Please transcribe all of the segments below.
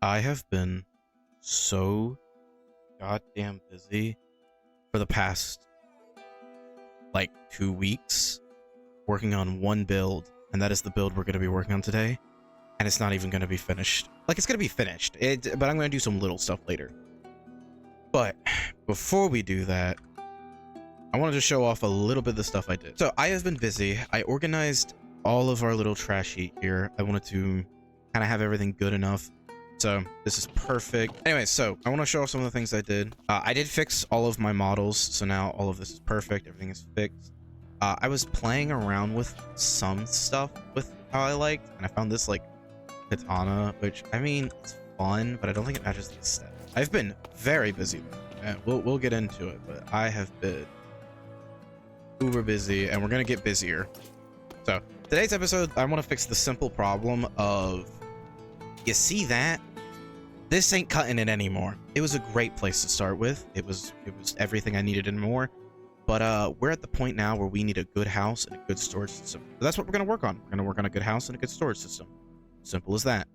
I have been so goddamn busy for the past like 2 weeks working on one build, and that is the build we're going to be working on today. And it's not even going to be finished. Like, it's going to be finished, but I'm going to do some little stuff later. But before we do that, I wanted to show off a little bit of the stuff I did. So I have been busy. I organized all of our little trash heap here. I wanted to kind of have everything good enough. So this is perfect. Anyway, so I want to show off some of the things I did. I did fix all of my models. So now all of this is perfect. Everything is fixed. I was playing around with some stuff with how I liked, and I found this like katana, which, I mean, it's fun, but I don't think it matches the aesthetic. I've been very busy though, and we'll get into it, but I have been uber busy, and we're gonna get busier. So today's episode, I want to fix the simple problem of, you see that? This ain't cutting it anymore. It was a great place to start with. It was everything I needed and more. But we're at the point now where we need a good house and a good storage system. So that's what we're gonna work on. We're gonna work on a good house and a good storage system. Simple as that.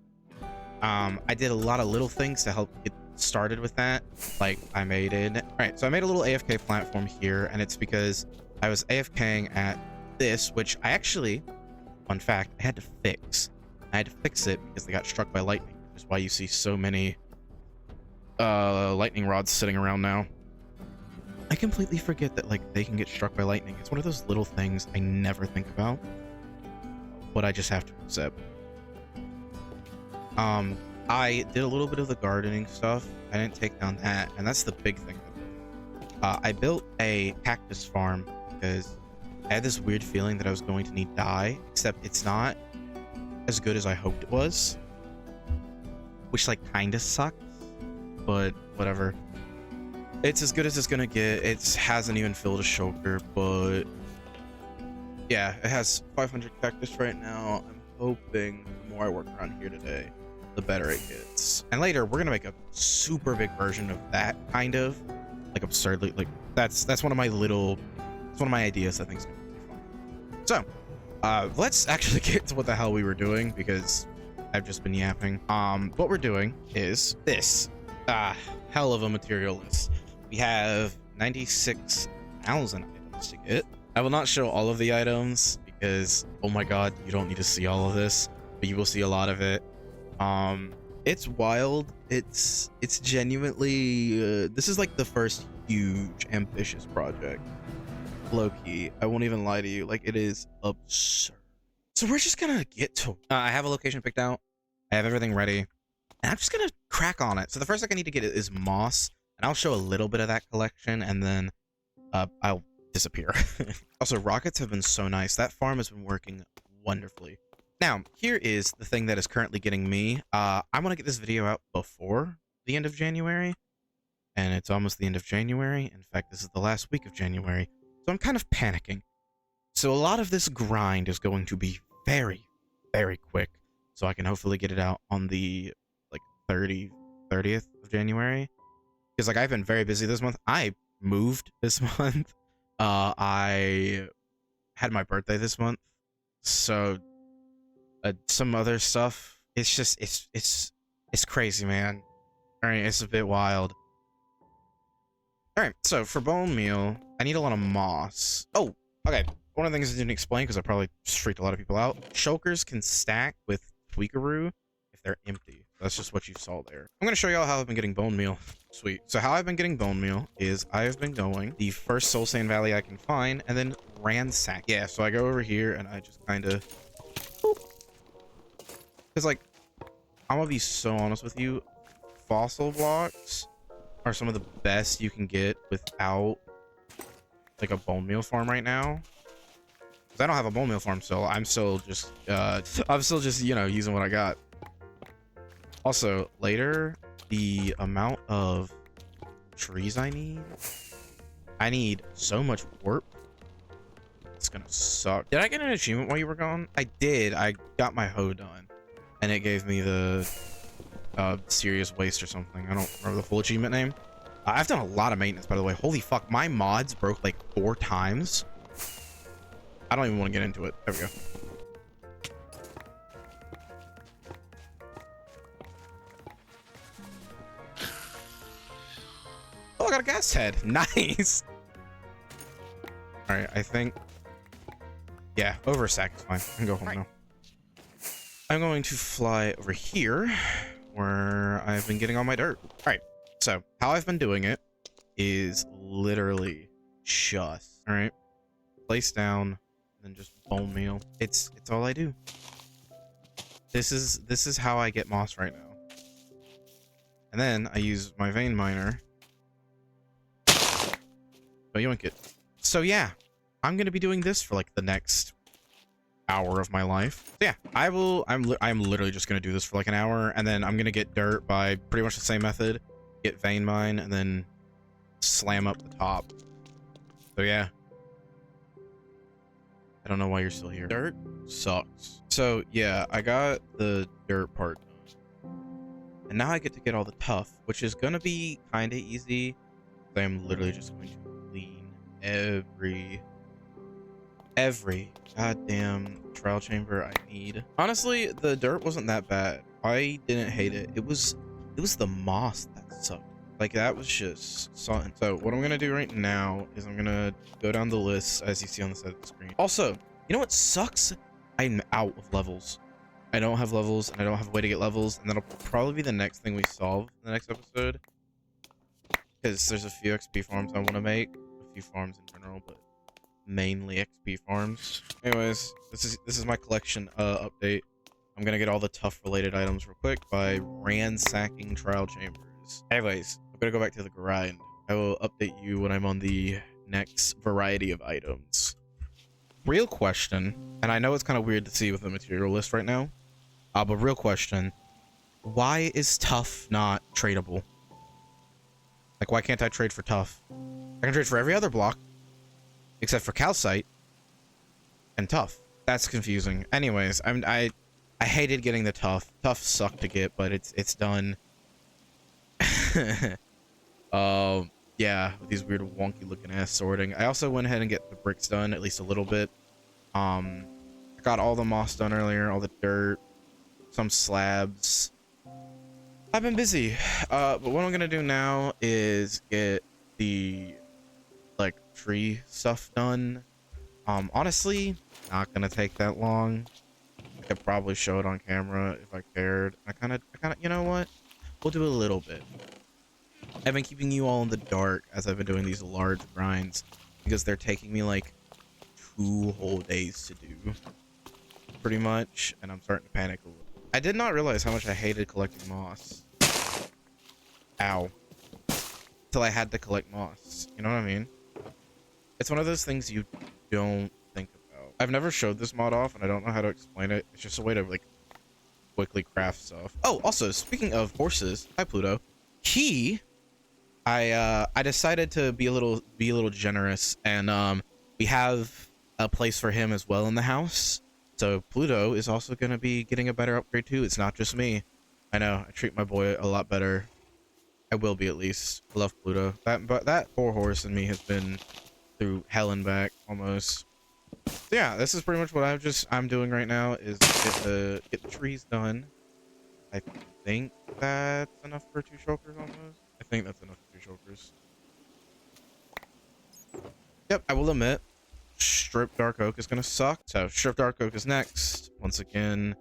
I did a lot of little things to help get started with that. Like I made it. All right, so I made a little AFK platform here, and it's because I was AFKing at this, which I actually, fun fact, I had to fix. I had to fix it because they got struck by lightning, which is why you see so many lightning rods sitting around now. I completely forget that like they can get struck by lightning. It's one of those little things I never think about, but I just have to accept. I did a little bit of the gardening stuff. I didn't take down that, and that's the big thing. I built a cactus farm because I had this weird feeling that I was going to need dye, except it's not as good as I hoped it was, which like kind of sucks, but whatever. It's as good as it's gonna get. It hasn't even filled a shulker, but yeah, it has 500 cactus right now. I'm hoping the more I work around here today, the better it gets. And later, we're gonna make a super big version of that, kind of like absurdly. Like that's one of my little, it's one of my ideas I think is gonna be fun. So, let's actually get to what the hell we were doing, because I've just been yapping. What we're doing is this. Hell of a material list. We have 96,000 items to get. I will not show all of the items because, oh my god, you don't need to see all of this, but you will see a lot of it. It's wild. It's genuinely, this is like the first huge ambitious project. Low-key, I won't even lie to you, like it is absurd. So we're just gonna get to, I have a location picked out. I have everything ready, and I'm just gonna crack on it. So the first thing I need to get is moss. And I'll show a little bit of that collection, and then I'll disappear. Also, rockets have been so nice. That farm has been working wonderfully. Now, here is the thing that is currently getting me. I want to get this video out before the end of January, and it's almost the end of January. In fact, this is the last week of January, so I'm kind of panicking. So a lot of this grind is going to be very, very quick, so I can hopefully get it out on the like 30th of January. Because like I've been very busy this month. I moved this month. I had my birthday this month, so some other stuff. It's just it's crazy, man. All right, it's a bit wild. All right, so for bone meal, I need a lot of moss. Oh, okay. One of the things I didn't explain because I probably just freaked a lot of people out. Shulkers can stack with tweakaroo if they're empty. That's just what you saw there. I'm gonna show y'all how I've been getting bone meal. Sweet. So how I've been getting bone meal is I have been going the first soul sand valley I can find and then ransack. Yeah, so I go over here and I just kind of, because like, I'm gonna be so honest with you, fossil blocks are some of the best you can get without like a bone meal farm right now. Because I don't have a bone meal farm still. I'm still just you know, using what I got. Also, later, the amount of trees I need so much warp. It's gonna suck. Did I get an achievement while you were gone? I did. I got my hoe done, and it gave me the serious waste or something. I don't remember the full achievement name. I've done a lot of maintenance, by the way. Holy fuck, my mods broke like 4 times. I don't even want to get into it. There we go. Oh, I got a gas head. Nice. All right, I think. Yeah, over a sack is fine. I can go home now. I'm going to fly over here where I've been getting all my dirt. All right, so how I've been doing it is literally just, all right, place down, then just bone meal. It's all I do. This is how I get moss right now. And then I use my vein miner. Oh, yoink it. So yeah, I'm gonna be doing this for like the next hour of my life. So yeah, I'm literally just gonna do this for like an hour, and then I'm gonna get dirt by pretty much the same method. Get vein mine and then slam up the top. So yeah, I don't know why you're still here. Dirt sucks. So yeah, I got the dirt part done, and now I get to get all the tough, which is gonna be kind of easy. I'm literally just going to clean every goddamn trial chamber I need. Honestly, the dirt wasn't that bad. I didn't hate it. It was the moss that sucked. Like, that was just something. So what I'm gonna do right now is I'm gonna go down the list as you see on the side of the screen. Also, you know what sucks? I'm out of levels. I don't have levels, and I don't have a way to get levels, and that'll probably be the next thing we solve in the next episode. Because there's a few XP farms I want to make, a few farms in general, but mainly XP farms. Anyways, this is my collection update. I'm gonna get all the tough related items real quick by ransacking trial chambers. Anyways, I'm gonna go back to the grind. I will update you when I'm on the next variety of items. Real question, and I know it's kind of weird to see with the material list right now, but real question, why is tough not tradable? Like, why can't I trade for tough? I can trade for every other block except for calcite and tough. That's confusing. Anyways, I hated getting the tough. Tough sucked to get, but it's done. Yeah, with these weird wonky looking ass sorting. I also went ahead and get the bricks done, at least a little bit. I got all the moss done earlier, all the dirt, some slabs. I've been busy. But what I'm gonna do now is get the like tree stuff done. Honestly, not gonna take that long. I could probably show it on camera if I cared. I kind of, you know what? We'll do a little bit. I've been keeping you all in the dark as I've been doing these large grinds because they're taking me like 2 whole days to do, pretty much, and I'm starting to panic a little. I did not realize how much I hated collecting moss. Ow. Till I had to collect moss. You know what I mean? It's one of those things you don't think about. I've never showed this mod off, and I don't know how to explain it. It's just a way to like quickly craft stuff. Oh, also, speaking of horses, hi Pluto. I decided to be a little generous, and we have a place for him as well in the house. So Pluto is also gonna be getting a better upgrade too. It's not just me. I know, I treat my boy a lot better. I will be, at least. I love Pluto. That poor horse in me has been through hell and back almost. So yeah, this is pretty much what I'm doing right now is get the trees done. I think that's enough for 2 shulkers almost. I think that's enough for 2 shulkers. Yep, I will admit, strip dark oak is gonna suck. So strip dark oak is next. Once again,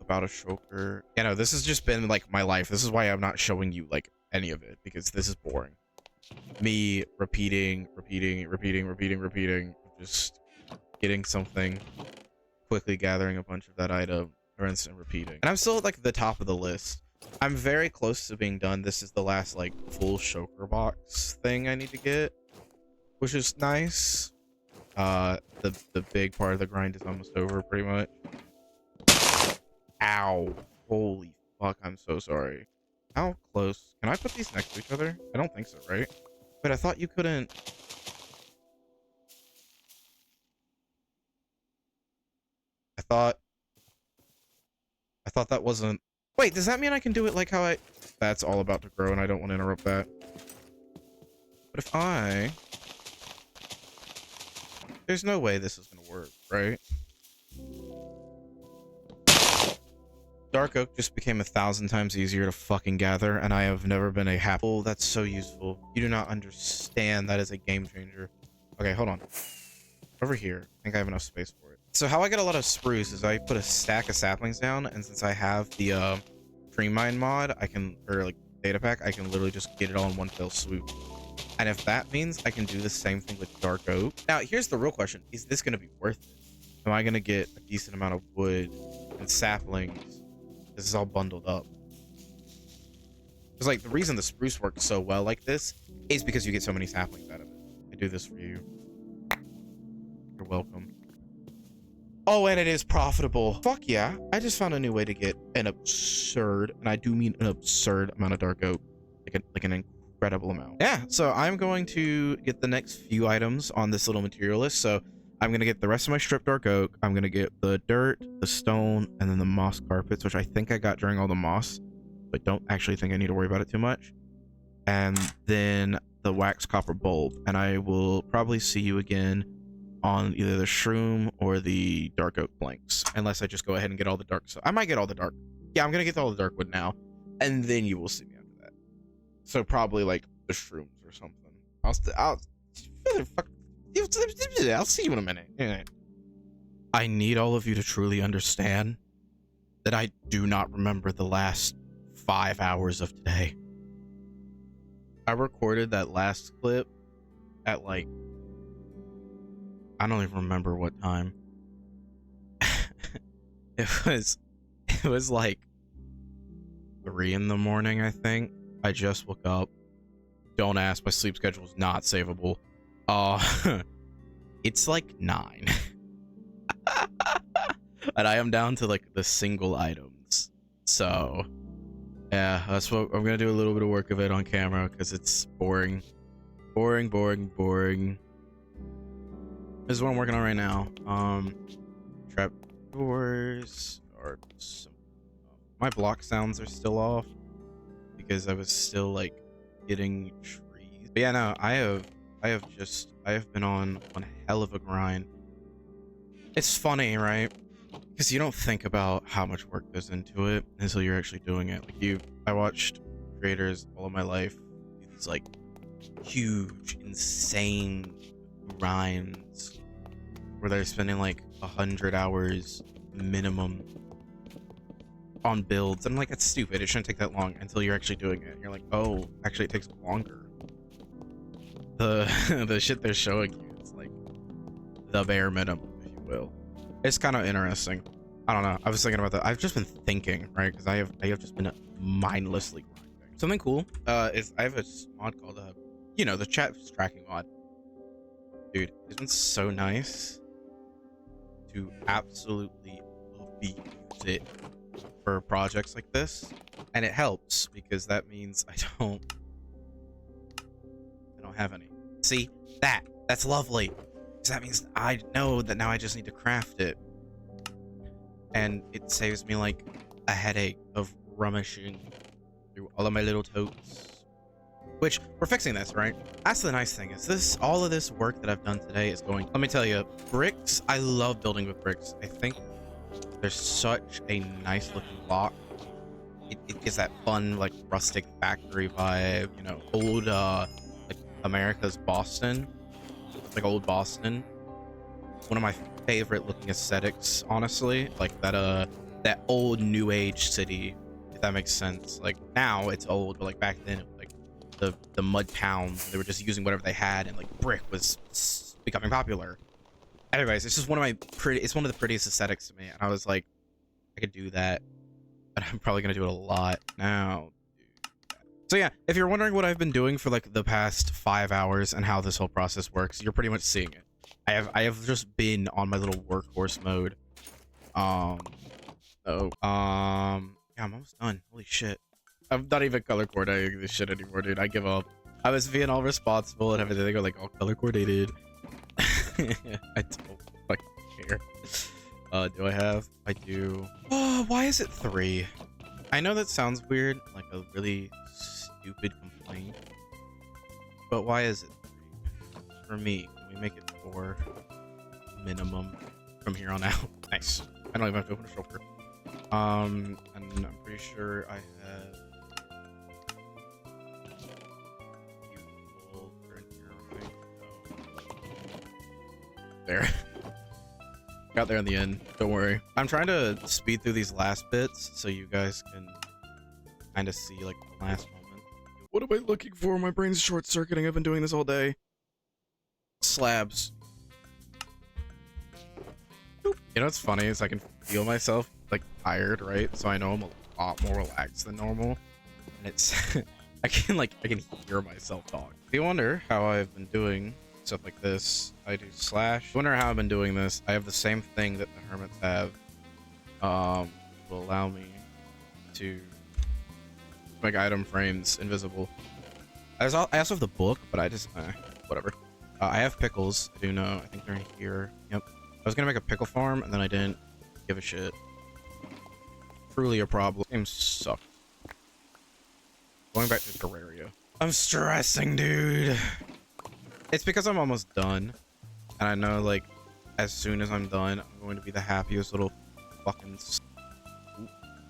about a shulker. You know, this has just been like my life. This is why I'm not showing you like any of it, because this is boring. Me repeating, just getting something, quickly gathering a bunch of that item, rinse and repeating. And I'm still at like the top of the list. I'm very close to being done. This is the last like full shulker box thing I need to get, which is nice. The big part of the grind is almost over pretty much. Ow. Holy fuck, I'm so sorry. How close? Can I put these next to each other? I don't think so, right? But I thought you couldn't. I thought that wasn't. Wait, does that mean I can do it like how I... That's all about to grow and I don't want to interrupt that. But if I... There's no way this is going to work, right? dark oak just became 1,000 times easier to fucking gather, and I have never been a happy. Oh, that's so useful. You do not understand. That is a game changer. Okay, hold on. Over here. I think I have enough space for it. So how I get a lot of spruce is I put a stack of saplings down, and since I have the tree mine mod, I can, or like data pack, I can literally just get it all in one fell swoop. And if that means I can do the same thing with dark oak. Now, here's the real question. Is this going to be worth it? Am I going to get a decent amount of wood and saplings? This is all bundled up. Because like the reason the spruce works so well like this is because you get so many saplings out of it. I do this for you. You're welcome. Oh, and it is profitable. Fuck yeah. I just found a new way to get an absurd, and I do mean an absurd amount of dark oak. Like an incredible amount. Yeah, so I'm going to get the next few items on this little material list. So I'm going to get the rest of my stripped dark oak. I'm going to get the dirt, the stone, and then the moss carpets, which I think I got during all the moss, but don't actually think I need to worry about it too much. And then the wax copper bulb. And I will probably see you again on either the shroom or the dark oak planks, unless I just go ahead and get all the dark. So I might get all the dark. Yeah, I'm going to get all the dark wood now, and then you will see me after that. So probably like the shrooms or something. I'll see you in a minute. I need all of you to truly understand that I do not remember the last 5 hours of today. I recorded that last clip at like, I don't even remember what time. it was like 3 in the morning, I think. I just woke up. Don't ask, my sleep schedule is not savable. It's like 9. And I am down to like the single items. So yeah, that's what I'm gonna do, a little bit of work of it on camera because it's boring. Boring. This is what I'm working on right now. Trap doors are some, my block sounds are still off because I was still like getting trees. But yeah, no, I have been on one hell of a grind. It's funny, right? Because you don't think about how much work goes into it until you're actually doing it. Like I watched creators all of my life do these like huge, insane grinds where they're spending like 100 hours minimum on builds. I'm like, that's stupid. It shouldn't take that long until you're actually doing it. And you're like, oh, actually it takes longer. The shit they're showing you is like the bare minimum, if you will. It's kind of interesting. I don't know. I was thinking about that. I've just been thinking, right? Because I have just been mindlessly grinding. Something cool is I have a mod called the chat tracking mod. Dude, it's been so nice to absolutely abuse it for projects like this, and it helps because that means I don't have any. See, that's lovely, because that means I know that now I just need to craft it, and it saves me like a headache of rummaging through all of my little totes. Which we're fixing this, right? That's the nice thing, is all of this work that I've done today is going, let me tell you, bricks, I love building with bricks. I think there's such a nice looking block. It gives that fun like rustic factory vibe, old like America's Boston, like old Boston. One of my favorite looking aesthetics, honestly, like that old new age city, if that makes sense. Like now it's old, but like back then it was like the mud towns. They were just using whatever they had, and like brick was becoming popular. Anyways, it's just one of the prettiest aesthetics to me, and I was like, I could do that, but I'm probably gonna do it a lot now. So yeah, if you're wondering what I've been doing for like the past 5 hours and how this whole process works, you're pretty much seeing it. I have just been on my little workhorse mode. Yeah, I'm almost done. Holy shit. I'm not even color coordinating this shit anymore, dude. I give up. I was being all responsible and everything. They go like all color coordinated. I don't fucking care. Do I have? I do. Oh, why is it 3? I know that sounds weird, like a really stupid complaint. But why is it 3? For me, can we make it 4 minimum from here on out? Nice. I don't even have to open a shulker. And I'm pretty sure I have fuel for an airplane. There. Got there in the end. Don't worry. I'm trying to speed through these last bits so you guys can kind of see like the last moment. What am I looking for? My brain's short-circuiting. I've been doing this all day. Slabs. You know what's funny is I can feel myself like tired, right? So I know I'm a lot more relaxed than normal. And it's I can hear myself talk. If you wonder how I've been doing stuff like this, I do slash. If you wonder how I've been doing this, I have the same thing that the hermits have. Will allow me to make item frames invisible. I also have the book, but I just whatever. I have pickles. I do know. I think they're in here. Yep. I was gonna make a pickle farm, and then I didn't give a shit. Truly a problem. Game sucks. Going back to Terraria. I'm stressing, dude. It's because I'm almost done, and I know like as soon as I'm done, I'm going to be the happiest little fucking.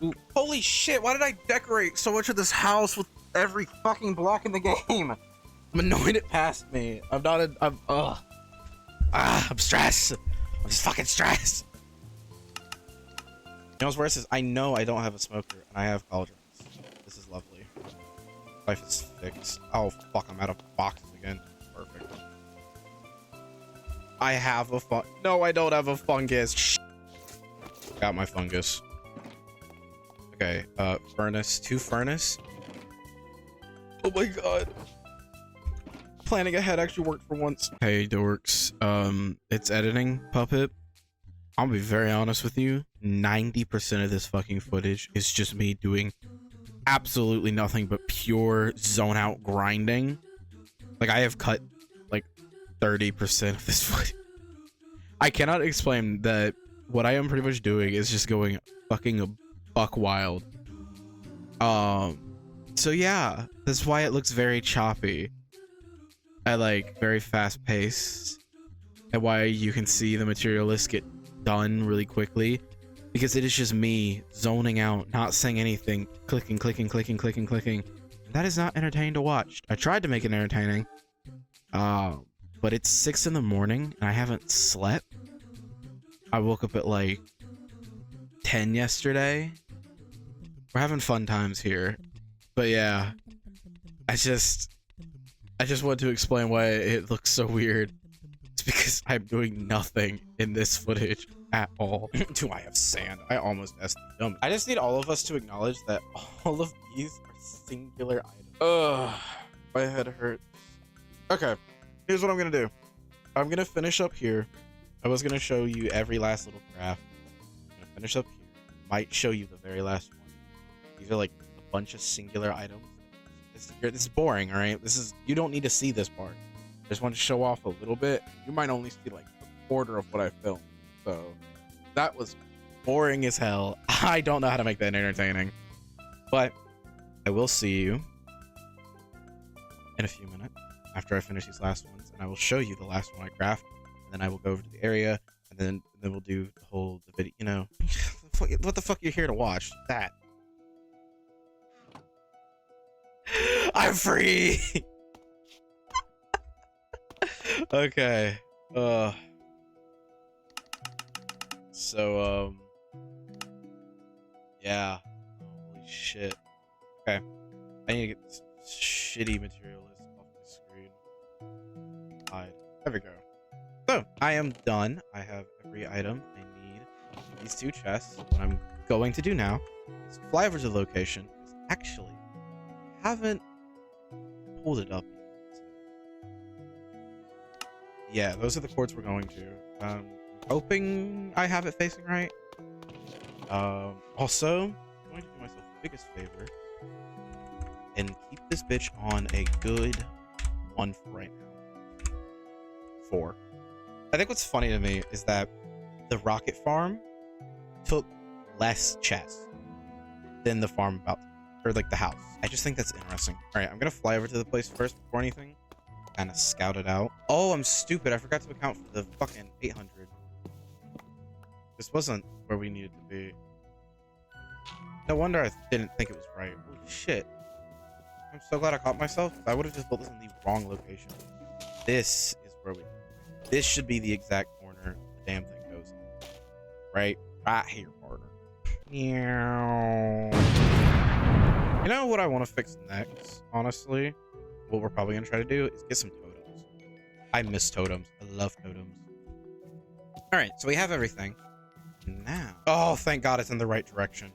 Ooh. Holy shit! Why did I decorate so much of this house with every fucking block in the game? I'm annoyed it passed me. I'm not. I'm stressed. I'm just fucking stressed. You know what's worse is I know I don't have a smoker and I have cauldrons. This is lovely. Life is fixed. Oh fuck! I'm out of boxes again. Perfect. I have a No, I don't have a fungus. Got my fungus. Okay, furnace, 2 furnace. Oh my god. Planning ahead actually worked for once. Hey dorks, it's editing, Puppet. I'll be very honest with you. 90% of this fucking footage is just me doing absolutely nothing but pure zone out grinding. Like I have cut like 30% of this footage. I cannot explain that what I am pretty much doing is just going fucking buck wild. So yeah, that's why it looks very choppy. I like very fast paced, and why you can see the materialists get done really quickly, because it is just me zoning out, not saying anything, clicking. That is not entertaining to watch. I tried to make it entertaining, but it's 6 in the morning and I haven't slept. I woke up at like 10 yesterday. We're having fun times here, but yeah, I just want to explain why it looks so weird. It's because I'm doing nothing in this footage at all. Do I have sand? I almost asked the dumb. I just need all of us to acknowledge that all of these are singular items. Ugh, my head hurts. Okay, here's what I'm gonna do. I'm gonna finish up here. I was gonna show you every last little craft. I'm gonna finish up here. Might show you the very last one. These are like a bunch of singular items. This is boring, all right? You don't need to see this part. I just want to show off a little bit. You might only see like a quarter of what I filmed. So that was boring as hell. I don't know how to make that entertaining. But I will see you in a few minutes after I finish these last ones, and I will show you the last one I craft, and then I will go over to the area, and then we'll do the video, you know. What the fuck are you here to watch? That. I'm free. Okay. So yeah. Holy shit. Okay. I need to get this shitty materialist off my screen. Hide. There we go. So I am done. I have every item I need. These 2 chests. What I'm going to do now is fly over to the location. Actually, I haven't pulled it up yet. Yeah, those are the courts we're going to. Hoping I have it facing right. Also, I'm going to do myself the biggest favor and keep this bitch on a good 1 for right now. 4. I think what's funny to me is that the rocket farm took less chests than the farm or like the house. I just think that's interesting. All right, I'm gonna fly over to the place first before anything. Kind of scout it out. Oh, I'm stupid. I forgot to account for the fucking 800. This wasn't where we needed to be. No wonder I didn't think it was right. Holy shit. I'm so glad I caught myself. I would have just built this in the wrong location. This is where this should be the exact corner the damn thing goes on. Right here, partner. Meow. You know what I want to fix next, honestly? What we're probably gonna try to do is get some totems. I miss totems. I love totems. Alright, so we have everything. Now. Oh, thank God it's in the right direction.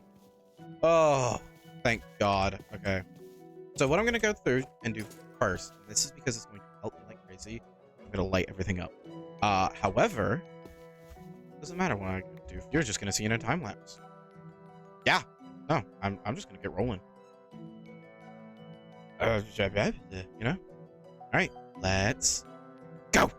Oh, thank God. Okay. So what I'm gonna go through and do first, and this is because it's going to help me like crazy, I'm gonna light everything up. However, it doesn't matter what I do. You're just gonna see in a time lapse. Yeah. No, I'm just gonna get rolling. You know? Alright, let's go.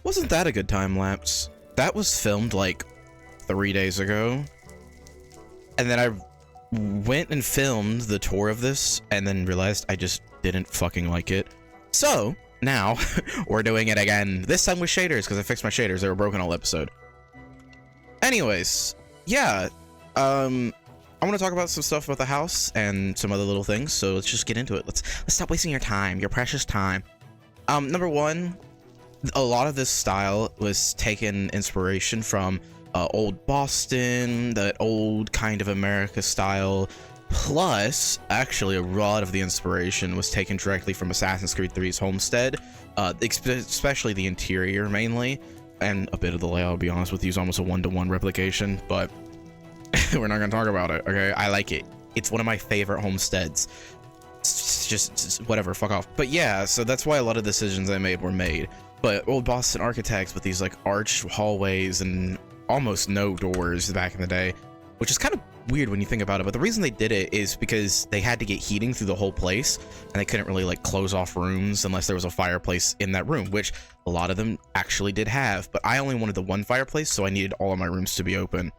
Wasn't that a good time lapse? That was filmed like 3 days ago. And then I went and filmed the tour of this and then realized I just didn't fucking like it. So now we're doing it again. This time with shaders because I fixed my shaders. They were broken all episode. Anyways, yeah. I want to talk about some stuff about the house and some other little things. So let's just get into it. Let's stop wasting your time, your precious time. Number one, a lot of this style was taken inspiration from old Boston, that old kind of America style. Plus, actually, a lot of the inspiration was taken directly from Assassin's Creed 3's Homestead, especially the interior mainly, and a bit of the layout, I'll be honest with you, is almost a one-to-one replication, but we're not going to talk about it, okay? I like it. It's one of my favorite homesteads. It's just whatever, fuck off. But yeah, so that's why a lot of decisions I made were made. But old Boston architects with these like arched hallways and almost no doors back in the day, which is kind of weird when you think about it. But the reason they did it is because they had to get heating through the whole place, and they couldn't really like close off rooms unless there was a fireplace in that room, which a lot of them actually did have. But I only wanted the one fireplace, so I needed all of my rooms to be open.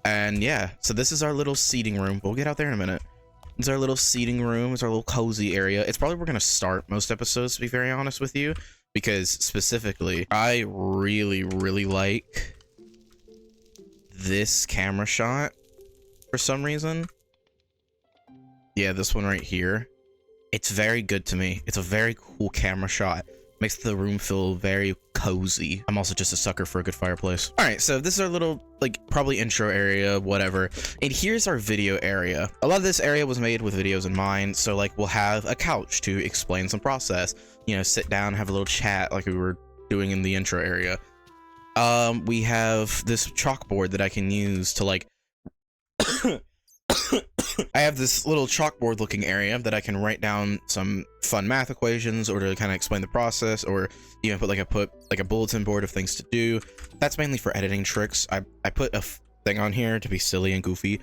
And yeah, so this is our little seating room. We'll get out there in a minute. It's our little seating room. It's our little cozy area. It's probably where we're gonna start most episodes, to be very honest with you. Because specifically, I really like this camera shot for some reason. Yeah, this one right here. It's very good to me. It's a very cool camera shot. Makes the room feel very cozy. I'm also just a sucker for a good fireplace. All right, so this is our little, like, probably intro area, whatever. And here's our video area. A lot of this area was made with videos in mind. So, like, we'll have a couch to explain some process. You know, sit down, have a little chat like we were doing in the intro area. We have this chalkboard that I can use to, like... I have this little chalkboard looking area that I can write down some fun math equations or to kind of explain the process, or even put like a bulletin board of things to do. That's mainly for editing tricks. I put a thing on here to be silly and goofy.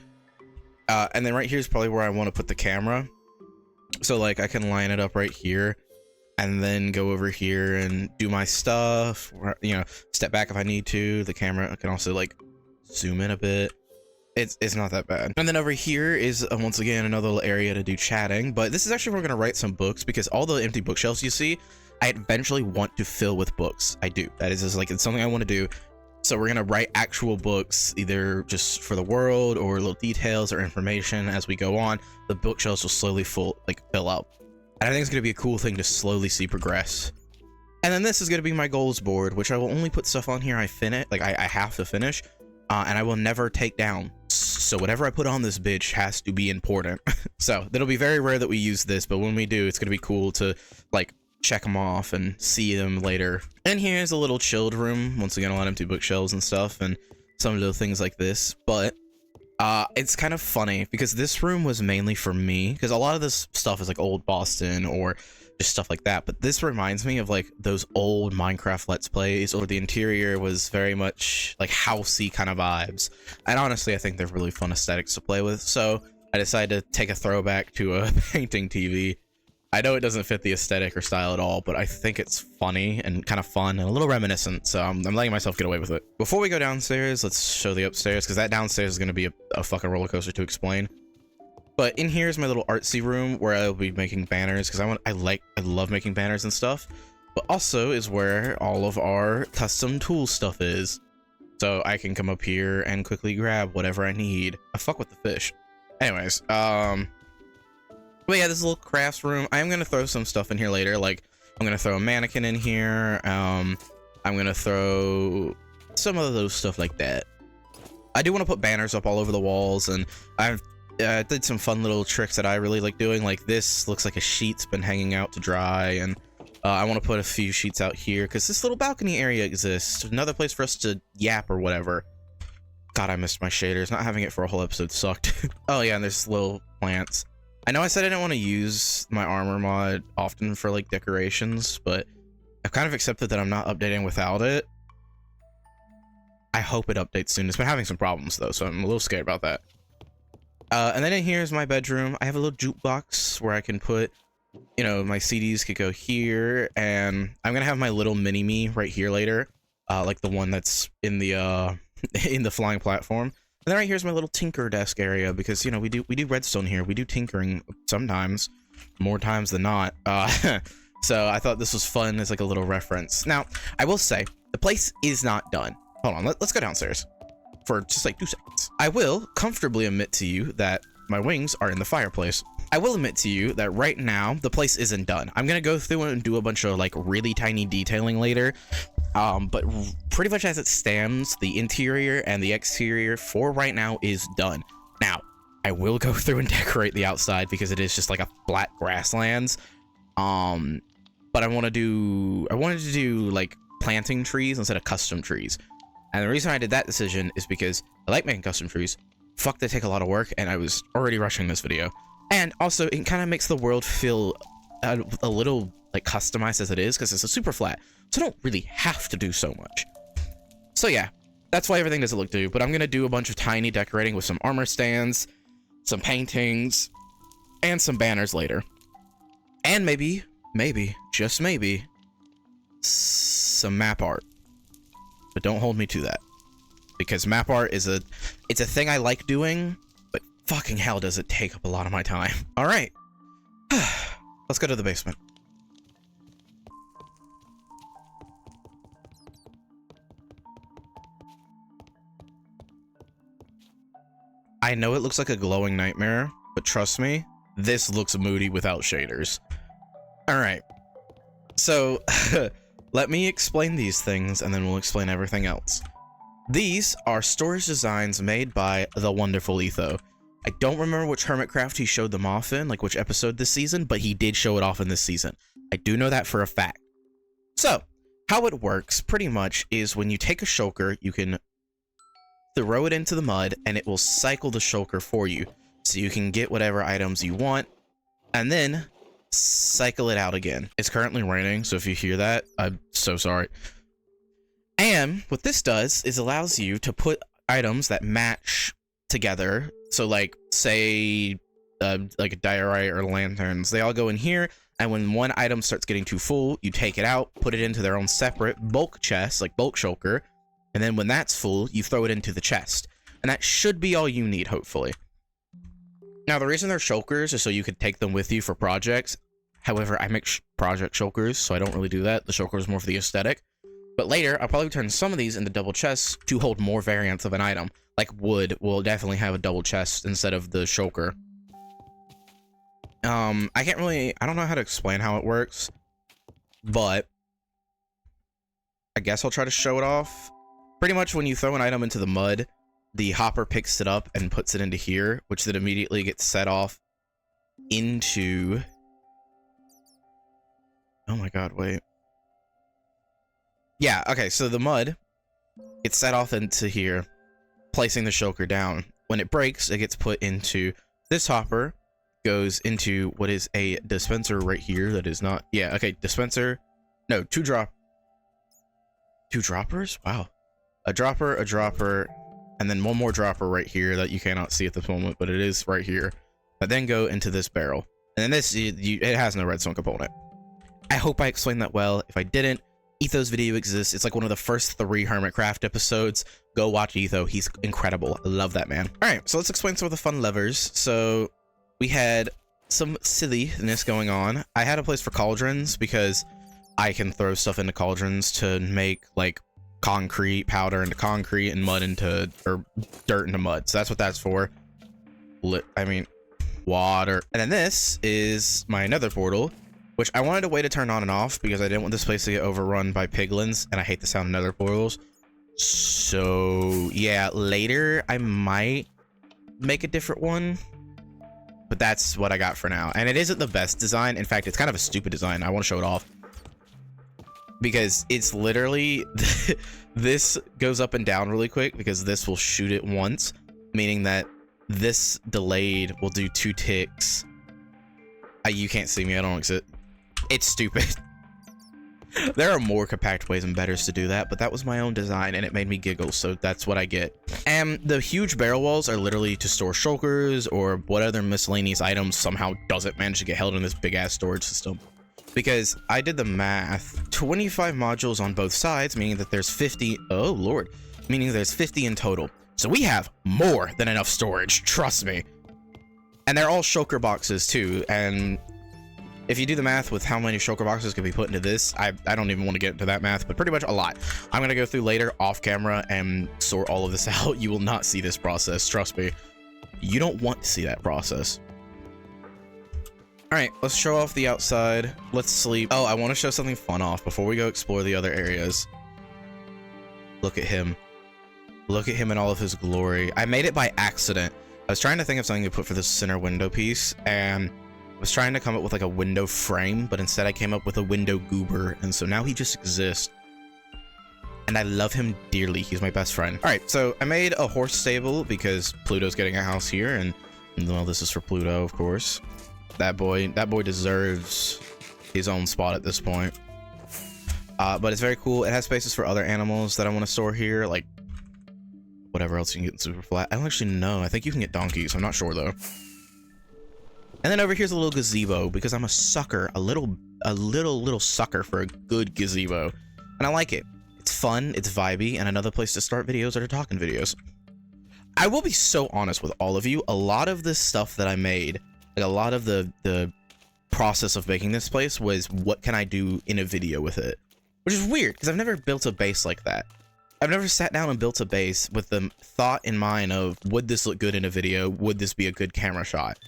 And then right here is probably where I want to put the camera. So like I can line it up right here and then go over here and do my stuff, or, you know, step back if I need to. The camera can also like zoom in a bit. It's not that bad. And then over here is once again another little area to do chatting, but this is actually where we're gonna write some books, because all the empty bookshelves you see I eventually want to fill with books. I do. That is just like, it's something I want to do. So we're gonna write actual books, either just for the world or little details or information as we go on. The bookshelves will slowly fill up, and I think it's gonna be a cool thing to slowly see progress. And then this is gonna be my goals board, which I will only put stuff on here I have to finish, and I will never take down. so whatever I put on this bitch has to be important. So it'll be very rare that we use this, but when we do, it's gonna be cool to like check them off and see them later. And here's a little chilled room. Once again, a lot of empty bookshelves and stuff and some little things like this. But it's kind of funny because this room was mainly for me, because a lot of this stuff is like old Boston or just stuff like that, but this reminds me of like those old Minecraft Let's Plays, or the interior was very much like housey kind of vibes, and honestly I think they're really fun aesthetics to play with, so I decided to take a throwback to a painting TV. I know it doesn't fit the aesthetic or style at all, but I think it's funny and kind of fun and a little reminiscent, so I'm letting myself get away with it. Before we go downstairs, let's show the upstairs, because that downstairs is going to be a fucking roller coaster to explain. But in here is my little artsy room where I'll be making banners, because I love making banners and stuff, but also is where all of our custom tool stuff is. So I can come up here and quickly grab whatever I need. I fuck with the fish. Anyways, but yeah, this little crafts room, I'm gonna throw some stuff in here later. Like, I'm gonna throw a mannequin in here. I'm gonna throw some of those stuff like that. I do want to put banners up all over the walls, and I've did some fun little tricks that I really like doing. Like, this looks like a sheet's been hanging out to dry, and I want to put a few sheets out here because this little balcony area exists. Another place for us to yap or whatever. God, I missed my shaders. Not having it for a whole episode sucked. Oh yeah, and there's little plants. I know I said I didn't want to use my armor mod often for like decorations, but I've kind of accepted that I'm not updating without it. I hope it updates soon. It's been having some problems though, so I'm a little scared about that. And then in here is my bedroom. I have a little jukebox where I can put, you know, my CDs could go here, and I'm gonna have my little mini-me right here later, like the one that's in the in the flying platform. And then right here's my little tinker desk area, because, you know, we do redstone here. We do tinkering sometimes, more times than not. So I thought this was fun as like a little reference. Now, I will say, the place is not done. Hold on, let's go downstairs for just like 2 seconds. I will comfortably admit to you that my wings are in the fireplace. I will admit to you that right now, the place isn't done. I'm gonna go through and do a bunch of like really tiny detailing later. But pretty much as it stands, the interior and the exterior for right now is done. Now, I will go through and decorate the outside because it is just like a flat grasslands. But I wanted to do like planting trees instead of custom trees. And the reason I did that decision is because I like making custom trees. Fuck, they take a lot of work, and I was already rushing this video. And also, it kind of makes the world feel a little like customized as it is, because it's a super flat, so I don't really have to do so much. So yeah, that's why everything doesn't look due, but I'm gonna do a bunch of tiny decorating with some armor stands, some paintings, and some banners later. And maybe, just maybe, some map art. But don't hold me to that, because map art is it's a thing I like doing, but fucking hell does it take up a lot of my time. All right, let's go to the basement. I know it looks like a glowing nightmare, but trust me, this looks moody without shaders. All right, so let me explain these things, and then we'll explain everything else. These are storage designs made by the wonderful Etho. I don't remember which Hermitcraft he showed them off in, like which episode this season, but he did show it off in this season. I do know that for a fact. So, how it works, pretty much, is when you take a shulker, you can throw it into the mud, and it will cycle the shulker for you. So you can get whatever items you want, and then cycle it out again. It's currently raining, so if you hear that, I'm so sorry. And what this does is allows you to put items that match together. So like, say, like a diorite or lanterns, they all go in here, and when one item starts getting too full, you take it out, put it into their own separate bulk chest, like bulk shulker, and then when that's full, you throw it into the chest. And that should be all you need, hopefully. Now, the reason they're shulkers is so you could take them with you for projects. However, I make project shulkers, so I don't really do that. The shulker is more for the aesthetic. But later, I'll probably turn some of these into double chests to hold more variants of an item. Like wood will definitely have a double chest instead of the shulker. I don't know how to explain how it works, but I guess I'll try to show it off. Pretty much when you throw an item into the mud, the hopper picks it up and puts it into here, which then immediately gets set off into... Oh my god, wait. Yeah, okay, so the mud gets set off into here, placing the shulker down. When it breaks, it gets put into this hopper, goes into what is a dispenser right here that is not... Yeah, okay, dispenser. No, two droppers? Wow. A dropper, and then one more dropper right here that you cannot see at this moment, but it is right here. But then go into this barrel. And then this, it has no redstone component. I hope I explained that well. If I didn't, Etho's video exists. It's like one of the first 3 Hermitcraft episodes. Go watch Etho. He's incredible. I love that man. All right, so let's explain some of the fun levers. So we had some silliness going on. I had a place for cauldrons because I can throw stuff into cauldrons to make like concrete powder into concrete and mud into, or dirt into mud. So that's what that's for. Water. And then this is my nether portal, which I wanted a way to turn on and off because I didn't want this place to get overrun by piglins, and I hate the sound of nether portals. So yeah, later I might make a different one, but that's what I got for now. And it isn't the best design. In fact, it's kind of a stupid design. I want to show it off because it's literally this goes up and down really quick because this will shoot it once, meaning that this delayed will do 2 ticks. You can't see me, I don't exist. It's stupid. There are more compact ways and betters to do that, but that was my own design and it made me giggle, so that's what I get. And the huge barrel walls are literally to store shulkers or what other miscellaneous items somehow doesn't manage to get held in this big ass storage system. Because I did the math, 25 modules on both sides, meaning that there's 50, oh lord, meaning there's 50 in total. So we have more than enough storage, trust me. And they're all shulker boxes too, and if you do the math with how many shulker boxes can be put into this, I don't even want to get into that math, but pretty much a lot. I'm going to go through later off camera and sort all of this out. You will not see this process, trust me. You don't want to see that process. All right, let's show off the outside. Let's sleep. Oh, I want to show something fun off before we go explore the other areas. Look at him. Look at him in all of his glory. I made it by accident. I was trying to think of something to put for the center window piece, and I was trying to come up with like a window frame, but instead I came up with a window goober, and so now he just exists. And I love him dearly. He's my best friend. All right, so I made a horse stable because Pluto's getting a house here, and well, this is for Pluto, of course. That boy deserves his own spot at this point. But it's very cool. It has spaces for other animals that I want to store here, like whatever else you can get in super flat. I don't actually know. I think you can get donkeys. I'm not sure though. And then over here's a little gazebo because I'm a sucker, a little sucker for a good gazebo, and I like it. It's fun, it's vibey, and another place to start videos or talking videos. I will be so honest with all of you. A lot of this stuff that I made, like a lot of the process of making this place was what can I do in a video with it, which is weird because I've never built a base like that. I've never sat down and built a base with the thought in mind of, would this look good in a video? Would this be a good camera shot?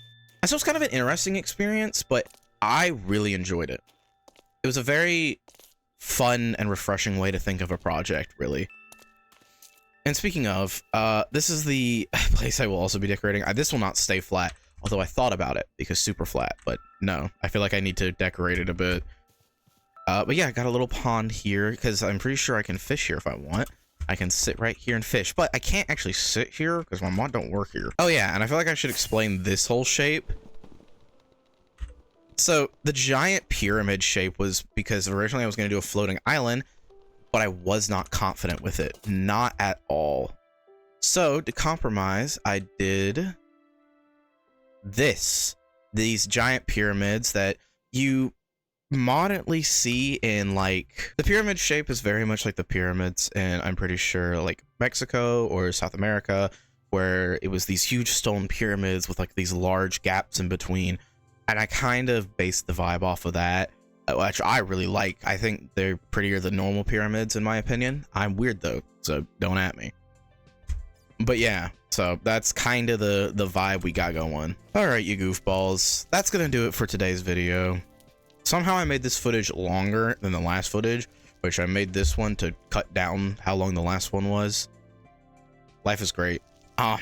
And so it's kind of an interesting experience, but I really enjoyed it. It was a very fun and refreshing way to think of a project, really. And speaking of, this is the place I will also be decorating. This will not stay flat, although I thought about it because super flat, but no, I feel like I need to decorate it a bit. But yeah, I got a little pond here because I'm pretty sure I can fish here if I want. I can sit right here and fish, but I can't actually sit here because my mod don't work here. Oh yeah, and I feel like I should explain this whole shape. So the giant pyramid shape was because originally I was going to do a floating island, but I was not confident with it. Not at all. So to compromise, I did these giant pyramids that you moderately see in, like, the pyramid shape is very much like the pyramids and I'm pretty sure like Mexico or South America, where it was these huge stone pyramids with like these large gaps in between, and I kind of based the vibe off of that, which I really like. I think they're prettier than normal pyramids in my opinion. I'm weird though, so don't at me. But yeah, so that's kind of the vibe we got going. All right, you goofballs, that's gonna do it for today's video. Somehow I made this footage longer than the last footage, which I made this one to cut down how long the last one was. Life is great. Um,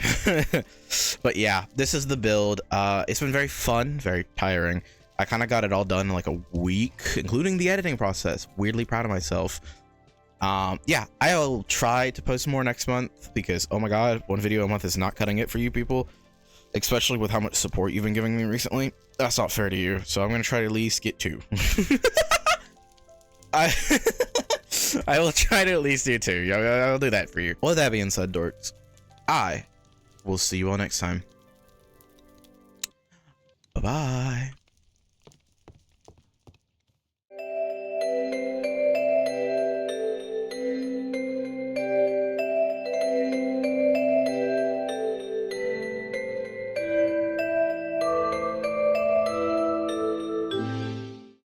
but yeah, this is the build. It's been very fun, very tiring. I kind of got it all done in like a week, including the editing process. Weirdly proud of myself. Yeah, I'll try to post more next month because, oh my god, one video a month is not cutting it for you people, especially with how much support you've been giving me recently. That's not fair to you, so I'm gonna try to at least get 2. I I will try to at least do 2. I'll do that for you. With that being said, dorks, I will see you all next time. Bye bye.